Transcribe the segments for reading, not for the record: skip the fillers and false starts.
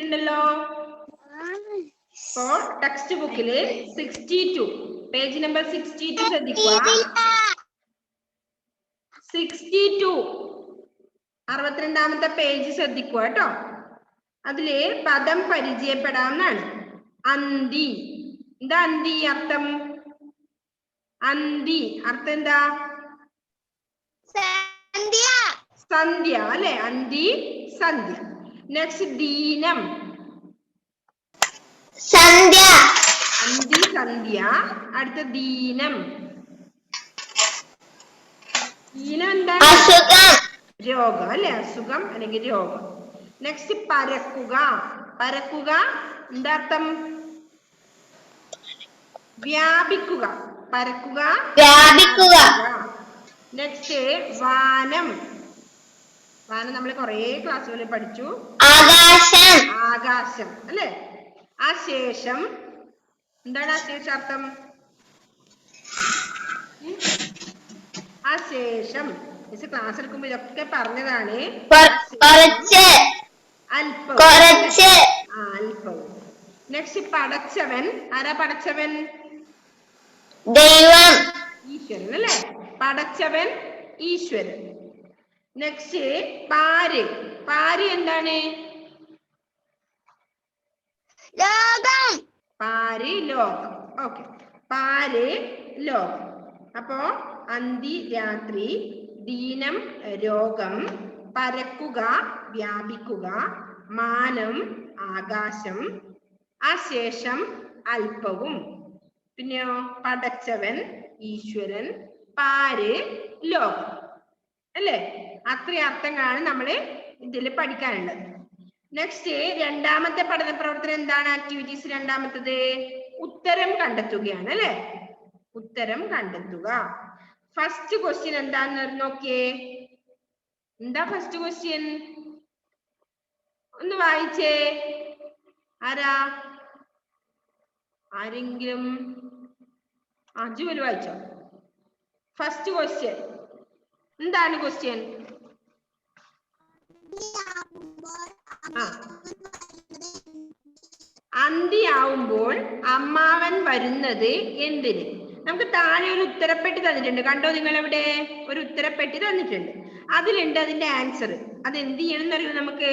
കിട്ടിയിട്ടുണ്ടല്ലോ. അപ്പോ ടെക്സ്റ്റ് ബുക്കില് 62 page number 62 ശ്രദ്ധിക്കുക. 62 62ാമത്തെ പേജ് ശ്രദ്ധിക്കുക കേട്ടോ. അതില് പദം പരിചയപ്പെടാവുന്നതാണ്. അന്തി. എന്താ അന്തി അർത്ഥം? അന്തി അർത്ഥം എന്താ? സന്ധ്യ അല്ലെ? അന്തി സന്ധ്യ. നെക്സ്റ്റ് ദീനം. സന്ധ്യ. അന്തി സന്ധ്യ. അടുത്ത ദീനം. ദീനം എന്താണ്? അസുഖം. രോഗം അല്ലെ? അസുഖം അല്ലെങ്കിൽ രോഗം. നെക്സ്റ്റ് പരക്കുക. പരക്കുക എന്താ അർത്ഥം? വ്യാപിക്കുക. പരക്കുക വ്യാപിക്കുക. നെക്സ്റ്റ് വാനം. വാനം നമ്മൾ കുറെ ക്ലാസ്സുകളിൽ പഠിച്ചു. ആകാശം. ആകാശം അല്ലെ? അശേഷം. എന്താണ് അശേഷം അർത്ഥം? അശേഷം ക്ലാസ് എടുക്കുമ്പോ ഇതൊക്കെ പറഞ്ഞതാണ്. കുറച്ച്. അല്പം. കുറച്ച്. അല്പവും. നെക്സ്റ്റ് പടച്ചവൻ. ആരാ പടച്ചവൻ? ദൈവം. ഈശ്വരൻ അല്ലെ? പടച്ചവൻ ഈശ്വരൻ. നെക്സ്റ്റ് പാര്. പാര് എന്താണ്? ലോകം. പാര് ലോകം. ഓക്കെ. പാര് ലോകം. അപ്പോ അന്തി രാത്രി, ദീനം രോഗം, പരക്കുക വ്യാപിക്കുക, മാനം ആകാശം, അശേഷം അല്പവും, പിന്നെയോ പടച്ചവൻ ഈശ്വരൻ, പാര് ലോകം അല്ലേ? അത്രയും അർത്ഥങ്ങളാണ് നമ്മൾ ഇതിൽ പഠിക്കാനുള്ളത്. നെക്സ്റ്റ് രണ്ടാമത്തെ പഠന പ്രവർത്തനം എന്താണ്? ആക്ടിവിറ്റീസ് രണ്ടാമത്തത് ഉത്തരം കണ്ടെത്തുകയാണ് അല്ലെ? ഉത്തരം കണ്ടെത്തുക. ഫസ്റ്റ് ക്വസ്റ്റ്യൻ എന്താന്ന് നോക്കിയേ. എന്താ ഫസ്റ്റ് ക്വസ്റ്റ്യൻ? ഒന്ന് വായിച്ചേ. ആരാ? ആരെങ്കിലും? ജുവൽ വായിച്ചോ. ഫസ്റ്റ് ക്വസ്റ്റ്യൻ എന്താണ് ക്വസ്റ്റ്യൻ? അന്തിയാവുമ്പോൾ അമ്മാവൻ വരുന്നത് എന്തിന്? നമുക്ക് താഴെ ഒരു ഉത്തരപ്പെട്ടി തന്നിട്ടുണ്ട്. കണ്ടോ നിങ്ങൾ? എവിടെ ഒരു ഉത്തരപ്പെട്ടി തന്നിട്ടുണ്ട്. അതിലുണ്ട് അതിന്റെ ആൻസർ. അത് എന്ത് ചെയ്യണം എന്നറിയോ? നമുക്ക്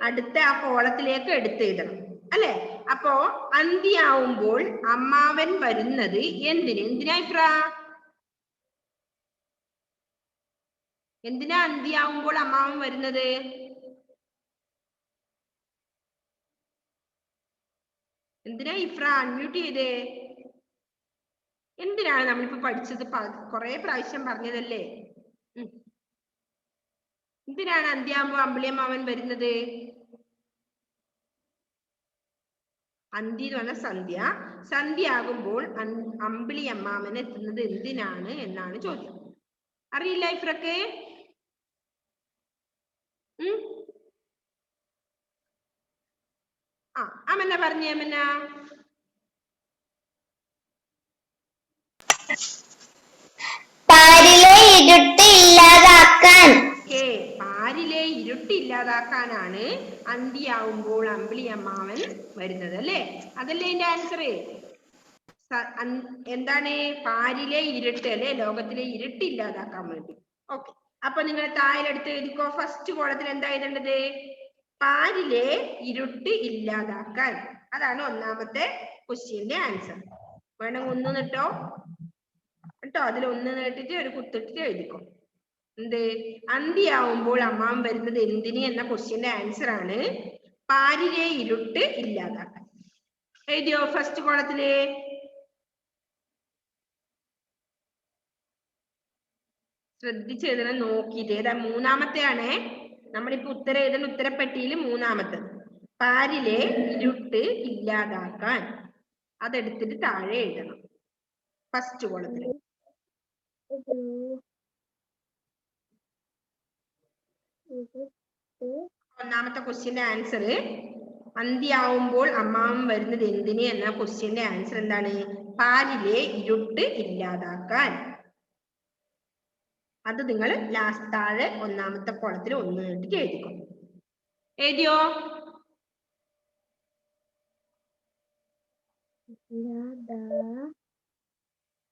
അടുത്ത ആ കോളത്തിലേക്ക് എടുത്തെഴുതണം അല്ലെ? അപ്പോ അന്തിയാവുമ്പോൾ അമ്മാവൻ വരുന്നത് എന്തിന്? എന്തിനാ ഇപ്ര? എന്തിനാ അന്തിയാവുമ്പോൾ അമ്മാവൻ വരുന്നത്? എന്തിനാ ഇഫ്ര അൺമ്യൂട്ട് ചെയ്തേ? എന്തിനാണ് നമ്മളിപ്പോ പഠിച്ചത്? കുറെ പ്രാവശ്യം പറഞ്ഞതല്ലേ. എന്തിനാണ് അന്ത്യാവുമ്പോ അമ്പിളിയമ്മാവൻ വരുന്നത്? അന്തി എന്ന് പറഞ്ഞ സന്ധ്യ. സന്ധ്യ ആകുമ്പോൾ അമ്പിളി അമ്മാവൻ എത്തുന്നത് എന്തിനാണ് എന്നാണ് ചോദ്യം. അറിയില്ല ഇഫ്രക്ക്? അമന പറഞ്ഞേ. അമന പാരിലെ ഇരുട്ട് ഇല്ലാതാക്കാൻ. പാരിലെ ഇരുട്ട് ഇല്ലാതാക്കാനാണ് അന്തിയാവുമ്പോൾ അമ്പിളി അമ്മാവൻ വരുന്നത് അല്ലേ? അതല്ലേ ഇതിന്റെ ആൻസർ? എന്താണ്? പാരിലെ ഇരുട്ട് അല്ലെ? ലോകത്തിലെ ഇരുട്ട് ഇല്ലാതാക്കാൻ വേണ്ടി. ഓക്കെ. അപ്പൊ നിങ്ങൾ താഴെടുത്ത് എഴുതിക്കോ. ഫസ്റ്റ് കോളത്തിൽ എന്താ എഴുതേണ്ടത്? പാരിലെ ഇരുട്ട് ഇല്ലാതാക്കാൻ. അതാണ് ഒന്നാമത്തെ ക്വസ്റ്റ്യന്റെ ആൻസർ. വേണമെങ്കിൽ ഒന്ന് നിട്ടോ കേട്ടോ. അതിൽ ഒന്ന് നേട്ടിട്ട് ഒരു കുത്തിട്ട് എഴുതിക്കോ. എന്ത്? അന്തിയാവുമ്പോൾ അമ്മാവൻ വരുന്നത് എന്തിന് എന്ന ക്വസ്റ്റ്യന്റെ ആൻസർ ആണ് പാരിലെ ഇരുട്ട് ഇല്ലാതാക്കാൻ. എഴുതിയോ ഫസ്റ്റ് കോളത്തില്? ശ്രദ്ധിച്ചെഴുതണം നോക്കിയിട്ട്. ഏതാ? മൂന്നാമത്തെ ആണേ. നമ്മളിപ്പോ ഉത്തരം എഴുതുന്ന ഉത്തരപ്പെട്ടിയിൽ മൂന്നാമത്തെ. പാരിലെ ഇരുട്ട് ഇല്ലാതാക്കാൻ. അതെടുത്തിട്ട് താഴെ എഴുതണം ഫസ്റ്റ് കോളത്തിൽ. ഒന്നാമത്തെ ക്വസ്റ്റ്യന്റെ ആൻസർ അന്തിയാവുമ്പോൾ അമ്മാവൻ വരുന്നത് എന്തിന് എന്ന ക്വസ്റ്റ്യന്റെ ആൻസർ എന്താണ്? പാരിലെ ഇരുട്ട് ഇല്ലാതാക്കാൻ. അത് നിങ്ങൾ ലാസ്റ്റ് താഴെ ഒന്നാമത്തെ കോളത്തിൽ ഒന്ന് ഇട്ടിട്ട് എഴുതിക്കോ. എഴുതിയോ?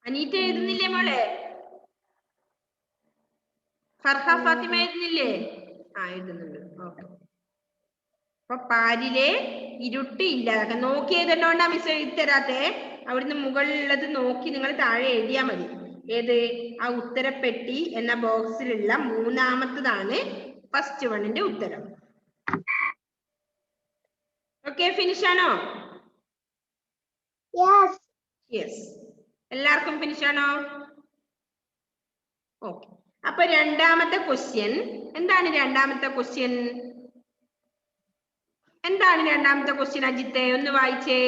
അനീറ്റ എഴുതുന്നില്ലേ മോളെ? ഫർഹ ഫാത്തിമ എഴുതുന്നില്ലേ? എഴുതുന്നുണ്ട്. ഓക്കെ. അപ്പൊ പാലിലെ ഇരുട്ട് ഇല്ലാതാക്കാൻ നോക്കി എഴുതണ്ടോണ്ടാ മിസ് എഴുതി തരാത്തെ. അവിടുന്ന് മുകളിലുള്ളത് നോക്കി നിങ്ങൾ താഴെ എഴുതിയാ മതി. ഏത്? ആ ഉത്തരപ്പെട്ടി എന്ന ബോക്സിലുള്ള മൂന്നാമത്തതാണ് ഫസ്റ്റ് വണ്ണിന്റെ ഉത്തരം. ഓക്കെ, ഫിനിഷ് ആണോ? യെസ്, എല്ലാവർക്കും ഫിനിഷ് ആണോ? ഓക്കെ. അപ്പൊ രണ്ടാമത്തെ ക്വസ്റ്റ്യൻ എന്താണ്? രണ്ടാമത്തെ ക്വസ്റ്റ്യൻ എന്താണ്? രണ്ടാമത്തെ ക്വസ്റ്റ്യൻ അജിത്തെ ഒന്ന് വായിച്ചേ.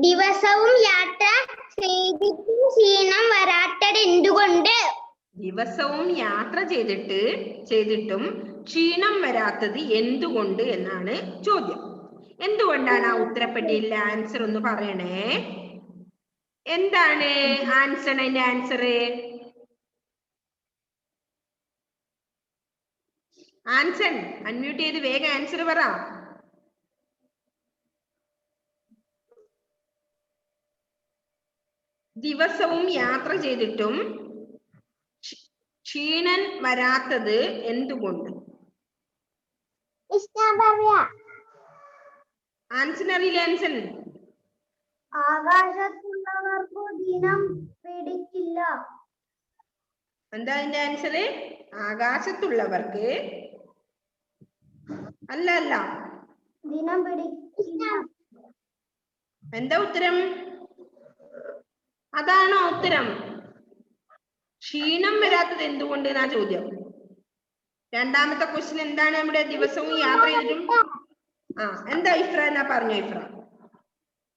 ദിവസവും യാത്ര ചെയ്തിട്ടും ക്ഷീണം വരാത്തത് എന്തുകൊണ്ട്? ദിവസവും യാത്ര ചെയ്തിട്ടും ക്ഷീണം വരാത്തത് എന്തുകൊണ്ട് എന്നാണ് ചോദ്യം. എന്തുകൊണ്ടാണ്? ആ ഉത്തരപ്പെട്ടിയിലെ ആൻസർ ഒന്ന് പറയണേ. എന്താണ് ആൻസർ? അതിന്റെ ആൻസർ അൺമ്യൂട്ട് ചെയ്ത് വേഗം ആൻസർ പറ. ദിവസവും യാത്ര ചെയ്തിട്ടും ക്ഷീണം വരാത്തത് എന്തുകൊണ്ട്? ആൻസർ അറിയില്ല. ആൻസർ ആകാശത്തുള്ളവർക്ക് ദിനം പിടിക്കില്ല. എന്താ അതിന്റെ ആൻസർ? ആകാശത്തുള്ളവർക്ക് അല്ല ദിനം പിടിക്കില്ല. എന്താ ഉത്തരം? അതാണോ ഉത്തരം? ക്ഷീണം വരാത്തത് എന്തുകൊണ്ട് എന്നാ ചോദ്യം. രണ്ടാമത്തെ ക്വസ്റ്റ്യൻ എന്താണ്? നമ്മുടെ ദിവസവും യാത്ര ചെയ്തിട്ടും എന്താ ഇഫ്ര എന്നാ പറഞ്ഞോ ഇഫ്ര?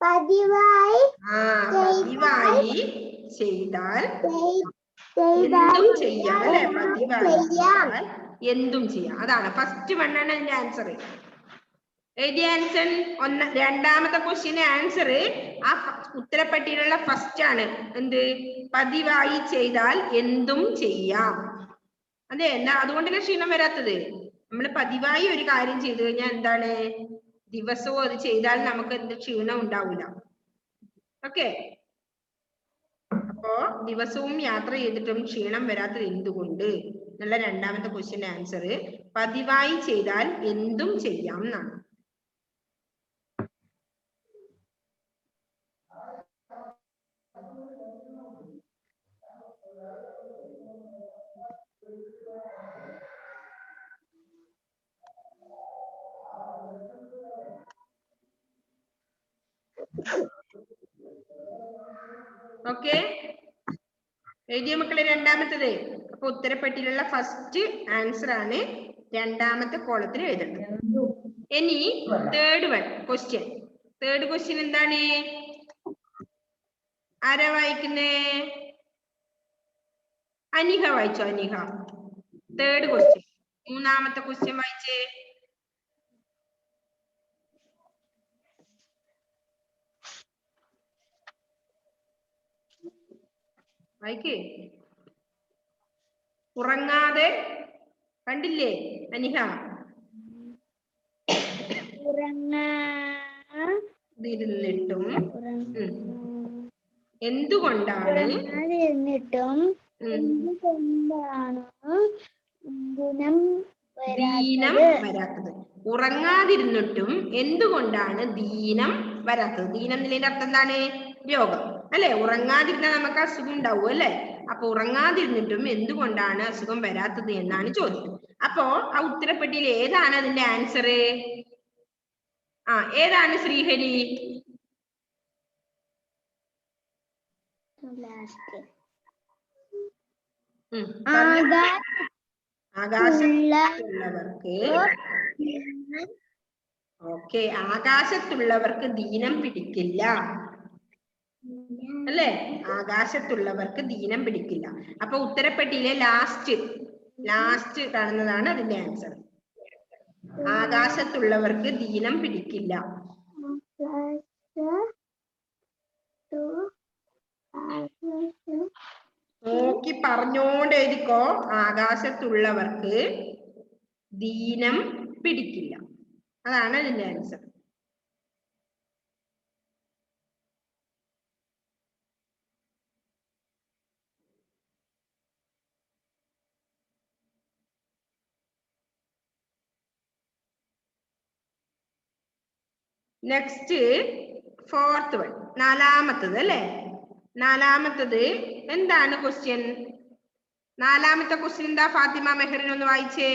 പതിവായി ചെയ്താൽ എന്തും ചെയ്യാം അല്ലെ? പതിവായി ചെയ്താൽ എന്തും ചെയ്യാം. അതാണ് ഫസ്റ്റ് വണ്ണാണ് അതിന്റെ ആൻസർ. എഴുതിയ ആൻസർ രണ്ടാമത്തെ ക്വസ്റ്റ്യന് ആൻസർ ആ ഉത്തരപ്പെട്ടിയിലുള്ള ഫസ്റ്റ് ആണ്. എന്ത്? പതിവായി ചെയ്താൽ എന്തും ചെയ്യാം. അതെ, എന്നാ അതുകൊണ്ടല്ലേ ക്ഷീണം വരാത്തത്. നമ്മൾ പതിവായി ഒരു കാര്യം ചെയ്തു കഴിഞ്ഞാൽ എന്താണ്? ദിവസവും അത് ചെയ്താൽ നമുക്ക് എന്ത് ക്ഷീണം ഉണ്ടാവില്ല. ഓക്കെ. അപ്പോ ദിവസവും യാത്ര ചെയ്തിട്ടും ക്ഷീണം വരാത്തത് എന്തുകൊണ്ട് എന്നുള്ള രണ്ടാമത്തെ ക്വസ്റ്റ്യന്റെ ആൻസർ പതിവായി ചെയ്താൽ എന്തും ചെയ്യാം എന്നാണ്. ഓക്കെ, എഴുതിയ മക്കളെ രണ്ടാമത്തത്. അപ്പൊ ഉത്തരപ്പെട്ടിയിലുള്ള ഫസ്റ്റ് ആൻസർ ആണ് രണ്ടാമത്തെ കോളത്തിൽ എഴുതേണ്ടത്. ഇനി തേർഡ് ക്വസ്റ്റ്യൻ എന്താണ്? ആരാ വായിക്കുന്നേ? അനിഹ വായിച്ചോ. അനിഹ തേർഡ് ക്വസ്റ്റ്യൻ, മൂന്നാമത്തെ ക്വസ്റ്റ്യൻ വായിച്ചേ. വായിക്കേ. ഉറങ്ങാതെ കണ്ടില്ലേ അനിഹ? ഉറങ്ങാതിരുന്നിട്ടും എന്തുകൊണ്ടാണ് ദീനം വരാത്തത്? ഉറങ്ങാതിരുന്നിട്ടും എന്തുകൊണ്ടാണ് ദീനം വരാത്തത്? ദീനം എന്നതിന്റെ അർത്ഥം എന്താണ്? രോഗം അല്ലെ? ഉറങ്ങാതിരുന്നാൽ നമുക്ക് അസുഖം ഉണ്ടാവും അല്ലെ? അപ്പൊ ഉറങ്ങാതിരുന്നിട്ടും എന്തുകൊണ്ടാണ് അസുഖം വരാത്തത് എന്നാണ് ചോദ്യം. അപ്പോ ആ ഉത്തരപ്പെട്ടിയിൽ ഏതാണ് അതിന്റെ ആൻസർ? ഏതാണ് ശ്രീഹരി? ആകാശത്തുള്ളവർക്ക് ഓക്കെ, ആകാശത്തുള്ളവർക്ക് ദീനം പിടിക്കില്ല അല്ലേ? ആകാശത്തുള്ളവർക്ക് ദീനം പിടിക്കില്ല. അപ്പൊ ഉത്തരപ്പെട്ടിയിലെ ലാസ്റ്റ് കാണുന്നതാണ് അതിന്റെ ആൻസർ. ആകാശത്തുള്ളവർക്ക് ദീനം പിടിക്കില്ല. നോക്കി പറഞ്ഞോണ്ട് എഴുതിക്കോ. ആകാശത്തുള്ളവർക്ക് ദീനം പിടിക്കില്ല. അതാണ് അതിന്റെ ആൻസർ. നെക്സ്റ്റ് ഫോർത്ത് വൺ, നാലാമത്തത് അല്ലേ? നാലാമത്തത് എന്താണ് ക്വസ്റ്റ്യൻ? നാലാമത്തെ ക്വസ്റ്റ്യൻ എന്താ ഫാത്തിമ മെഹറിൻ ഒന്ന് വായിച്ചേ.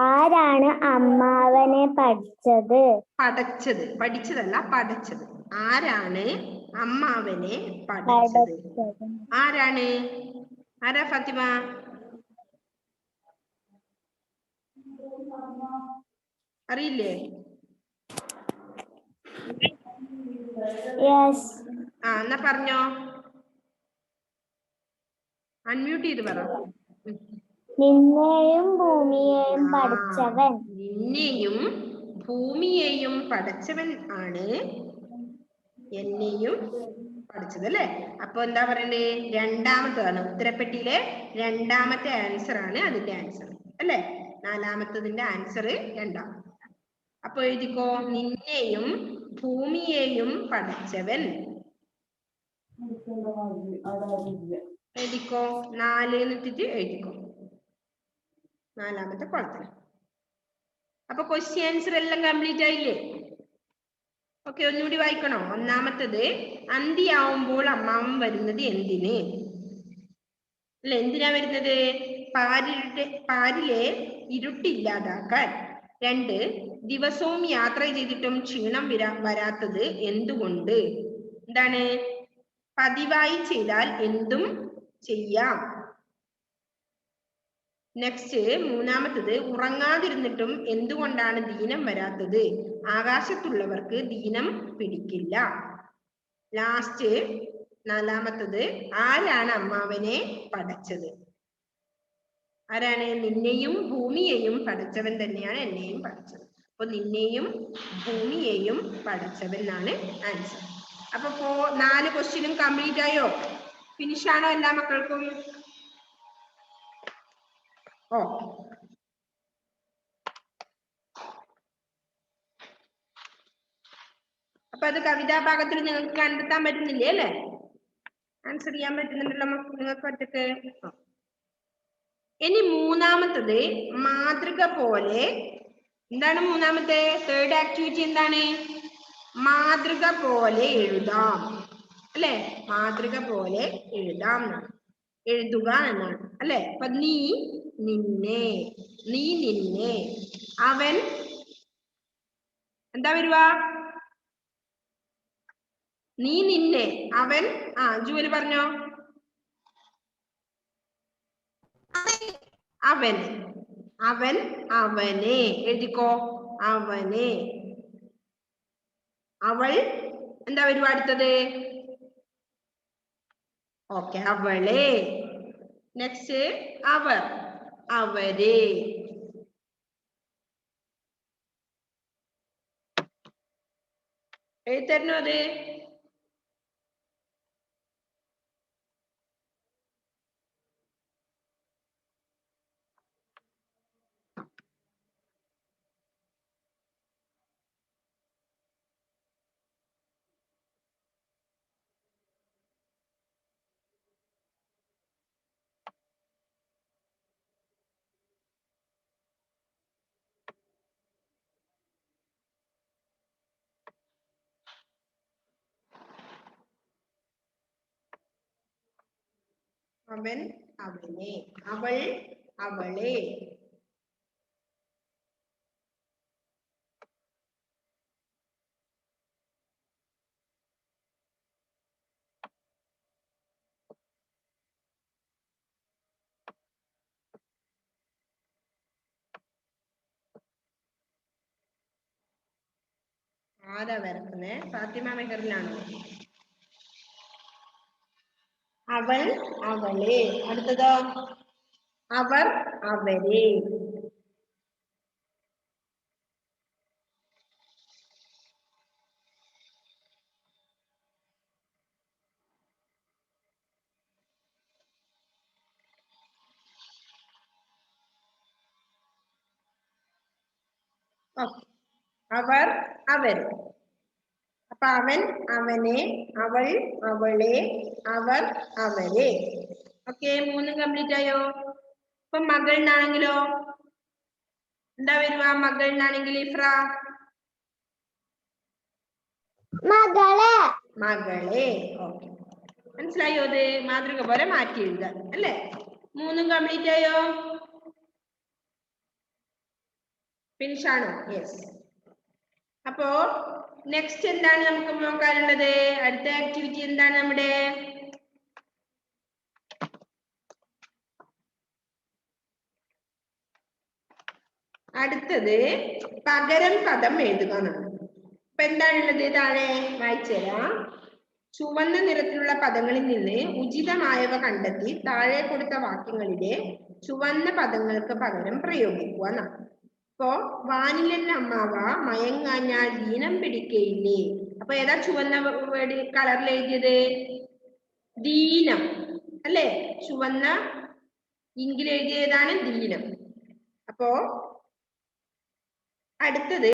ആരാണ് അമ്മാവനെ പഠിച്ചത്? പഠിച്ചതല്ല, പഠിച്ചത്. ആരാണ് അമ്മാവനെ പഠിച്ചത്? ആരാണ്? ആരാ ഫാത്തിമ? അറിയില്ലേ? എന്നാ പറഞ്ഞോ, അൺമ്യൂട്ട് ചെയ്ത് പറ. നിന്നെയും ഭൂമിയെയും പഠിച്ചവൻ. നിന്നെയും ഭൂമിയെയും പഠിച്ചവൻ ആണ് എന്നെയും പഠിച്ചത് അല്ലെ? അപ്പൊ എന്താ പറയണ്ടേ? രണ്ടാമത്തതാണ് ഉത്തരപ്പെട്ടിയിലെ രണ്ടാമത്തെ ആൻസർ ആണ് അതിന്റെ ആൻസർ അല്ലെ? നാലാമത്തതിന്റെ ആൻസർ രണ്ടാമത്തെ. അപ്പൊ എഴുതിക്കോ, നിന്നെയും ഭൂമിയെയും പഠിച്ചവൻ. എഴുതിക്കോ, 4 എന്നിട്ടിട്ട് എഴുതിക്കോ നാലാമത്തെ കോളത്തിൽ. അപ്പൊ ക്വസ്റ്റ്യൻ ആൻസർ എല്ലാം കംപ്ലീറ്റ് ആയില്ലേ? ഓക്കെ, ഒന്നുകൂടി വായിക്കണോ? ഒന്നാമത്തത്, അന്തിയാവുമ്പോൾ അമ്മാവൻ വരുന്നത് എന്തിന്? അല്ല, എന്തിനാ വരുന്നത്? പാരിലെ ഇരുട്ടില്ലാതാക്കാൻ. 2, ദിവസവും യാത്ര ചെയ്തിട്ടും ക്ഷീണം വരാത്തത് എന്തുകൊണ്ട്? എന്താണ്? പതിവായി ചെയ്താൽ എന്തും ചെയ്യാം. നെക്സ്റ്റ് മൂന്നാമത്തത്, ഉറങ്ങാതിരുന്നിട്ടും എന്തുകൊണ്ടാണ് ദീനം വരാത്തത്? ആകാശത്തുള്ളവർക്ക് ദീനം പിടിക്കില്ല. ലാസ്റ്റ് നാലാമത്തത്, ആരാണ് അമ്മാവനെ പഠിച്ചത്? ആരാണ്? നിന്നെയും ഭൂമിയെയും പഠിച്ചവൻ തന്നെയാണ് എന്നെയും പഠിച്ചത്. അപ്പൊ നിന്നെയും ഭൂമിയെയും പഠിച്ചവൻ എന്നാണ് ആൻസർ. അപ്പൊ 4 ക്വസ്റ്റ്യനും കംപ്ലീറ്റ് ആയോ? ഫിനിഷ് ആണോ എല്ലാ മക്കൾക്കും? ഓ, അപ്പൊ അത് കവിതാ ഭാഗത്തിൽ നിങ്ങൾക്ക് കണ്ടെത്താൻ പറ്റുന്നില്ലേ അല്ലെ? ആൻസർ ചെയ്യാൻ പറ്റുന്നുണ്ടല്ലോ നിങ്ങൾക്ക് ഒറ്റക്ക്. ഇനി മൂന്നാമത്തത്, മാതൃക പോലെ. എന്താണ് മൂന്നാമത്തെ? തേർഡ് ആക്ടിവിറ്റി എന്താണ്? മാതൃക പോലെ എഴുതാം അല്ലെ? മാതൃക പോലെ എഴുതാം എന്നാണ്, എഴുതുക എന്നാണ് അല്ലെ? അപ്പൊ നീ നിന്നെ, നീ നിന്നെ, അവൻ എന്താ വരുക? നീ നിന്നെ, അവൻ ജൂല് പറഞ്ഞോ. അവൻ, അവൻ അവനെ. എഴുതിക്കോ, അവനെ. അവൾ എന്താ വരുക അടുത്തത്? ഓക്കെ, അവളെ. നെക്സ്റ്റ് അവർ, അവരെ. എഴുതരണോ അത്? അവൻ അവനെ, അവൾ അവളെ. ആരാ വരക്കുന്നേ? ഫാത്തിമ മെഹറിനാണോ? അവൾ അവളെ. അടുത്തതോ? അവർ അവരെ. അവർ അവർ. അപ്പൊ അവൻ അവനെ, അവൾ അവളെ, അവർ അവരെ. ഓക്കെ, 3 കംപ്ലീറ്റ് ആയോ? അപ്പൊ മകളിനാണെങ്കിലോ എന്താ വരുക? മകളിനാണെങ്കിൽ ഇഫ്ര മകളെ. മകളെ. ഓക്കെ, മനസ്സിലായോ? അത് മാതൃക പോലെ മാറ്റി എഴുതാൻ അല്ലേ? 3 കംപ്ലീറ്റ് ആയോ? ഫിനിഷ് ആണോ? യെസ്. അപ്പോ നെക്സ്റ്റ് എന്താണ് നമുക്ക് നോക്കാനുള്ളത്? അടുത്ത ആക്ടിവിറ്റി എന്താണ് നമ്മുടെ? അടുത്തത് പകരം പദം എഴുതുക എന്നാണ്. അപ്പൊ എന്താണുള്ളത്? താഴെ വായിച്ചുതരാം. ചുവന്ന നിറത്തിലുള്ള പദങ്ങളിൽ നിന്ന് ഉചിതമായവ കണ്ടെത്തി താഴെ കൊടുത്ത വാക്യങ്ങളിലെ ചുവന്ന പദങ്ങൾക്ക് പകരം പ്രയോഗിക്കുക എന്നാണ്. അപ്പോ വാനിലൻ അമ്മാവ മയങ്ങാഞ്ഞാൽ ദീനം പിടിക്കയില്ലേ. അപ്പൊ ഏതാ ചുവന്ന കളറിൽ എഴുതിയത്? ദീനം അല്ലേ? ചുവന്ന ഇങ്കിൽ എഴുതിയതാണ് ദീനം. അപ്പോ അടുത്തത്